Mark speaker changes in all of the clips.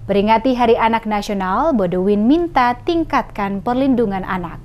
Speaker 1: Peringati Hari Anak Nasional, Bodowin minta tingkatkan perlindungan anak.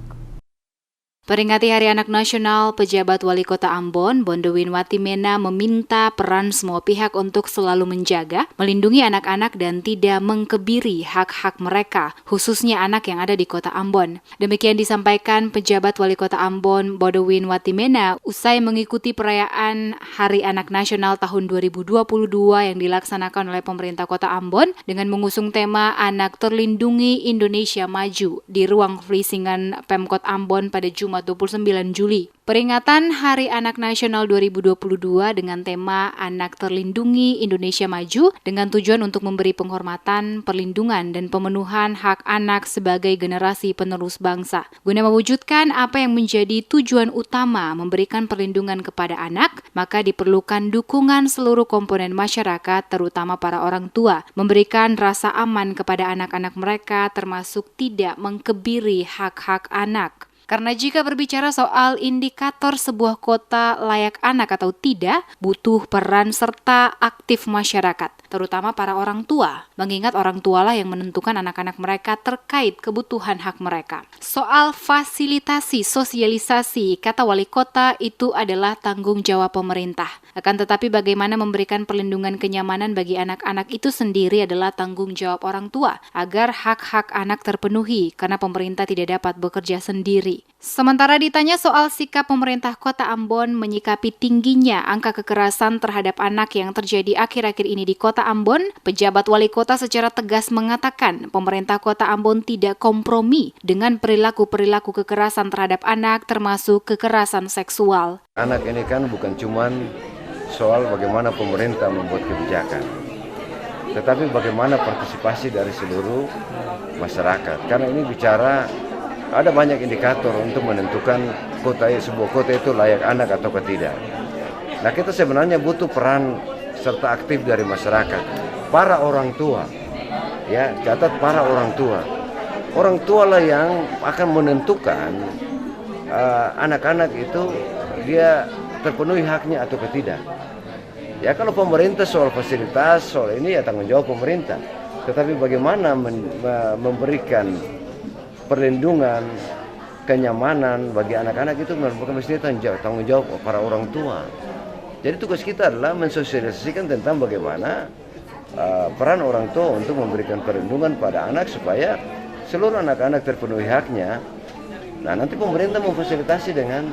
Speaker 1: Peringati Hari Anak Nasional, pejabat Wali Kota Ambon, Bondowin Watimena meminta peran semua pihak untuk selalu menjaga, melindungi anak-anak dan tidak mengkebiri hak-hak mereka, khususnya anak yang ada di Kota Ambon. Demikian disampaikan pejabat Wali Kota Ambon, Bondowin Watimena, usai mengikuti perayaan Hari Anak Nasional tahun 2022 yang dilaksanakan oleh pemerintah Kota Ambon dengan mengusung tema Anak Terlindungi Indonesia Maju di ruang Frisingan Pemkot Ambon pada Jumat 29 Juli. Peringatan Hari Anak Nasional 2022 dengan tema Anak Terlindungi Indonesia Maju dengan tujuan untuk memberi penghormatan, perlindungan, dan pemenuhan hak anak sebagai generasi penerus bangsa. Guna mewujudkan apa yang menjadi tujuan utama memberikan perlindungan kepada anak, maka diperlukan dukungan seluruh komponen masyarakat, terutama para orang tua, memberikan rasa aman kepada anak-anak mereka termasuk tidak mengkebiri hak-hak anak. Karena jika berbicara soal indikator sebuah kota layak anak atau tidak, butuh peran serta aktif masyarakat, terutama para orang tua, mengingat orang tualah yang menentukan anak-anak mereka terkait kebutuhan hak mereka. Soal fasilitasi, sosialisasi, kata wali kota itu adalah tanggung jawab pemerintah. Akan tetapi bagaimana memberikan perlindungan kenyamanan bagi anak-anak itu sendiri adalah tanggung jawab orang tua, agar hak-hak anak terpenuhi, karena pemerintah tidak dapat bekerja sendiri. Sementara ditanya soal sikap pemerintah Kota Ambon menyikapi tingginya angka kekerasan terhadap anak yang terjadi akhir-akhir ini di Kota Ambon, pejabat wali kota secara tegas mengatakan pemerintah Kota Ambon tidak kompromi dengan perilaku-perilaku kekerasan terhadap anak termasuk kekerasan seksual.
Speaker 2: Anak ini kan bukan cuman soal bagaimana pemerintah membuat kebijakan, tetapi bagaimana partisipasi dari seluruh masyarakat. Karena ini bicara ada banyak indikator untuk menentukan sebuah kota itu layak anak atau tidak. Nah, kita sebenarnya butuh peran serta aktif dari masyarakat, para orang tua. Ya, catat para orang tua. Orang tua lah yang akan menentukan anak-anak itu dia terpenuhi haknya atau tidak. Ya, kalau pemerintah soal fasilitas, soal ini ya tanggung jawab pemerintah. Tetapi bagaimana memberikan perlindungan, kenyamanan bagi anak-anak itu merupakan mestinya tanggung jawab para orang tua. Jadi tugas kita adalah mensosialisasikan tentang bagaimana peran orang tua untuk memberikan perlindungan pada anak supaya seluruh anak-anak terpenuhi haknya. Nah, nanti pemerintah memfasilitasi dengan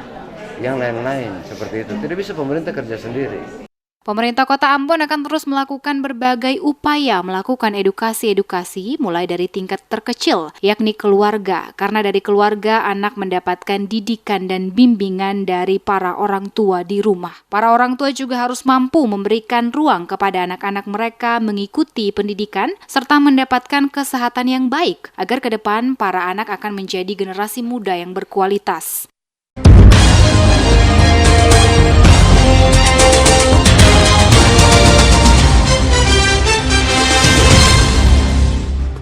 Speaker 2: yang lain-lain seperti itu. Tidak bisa pemerintah kerja sendiri.
Speaker 1: Pemerintah Kota Ambon akan terus melakukan berbagai upaya melakukan edukasi mulai dari tingkat terkecil, yakni keluarga. Karena dari keluarga, anak mendapatkan didikan dan bimbingan dari para orang tua di rumah. Para orang tua juga harus mampu memberikan ruang kepada anak-anak mereka mengikuti pendidikan serta mendapatkan kesehatan yang baik, agar ke depan para anak akan menjadi generasi muda yang berkualitas.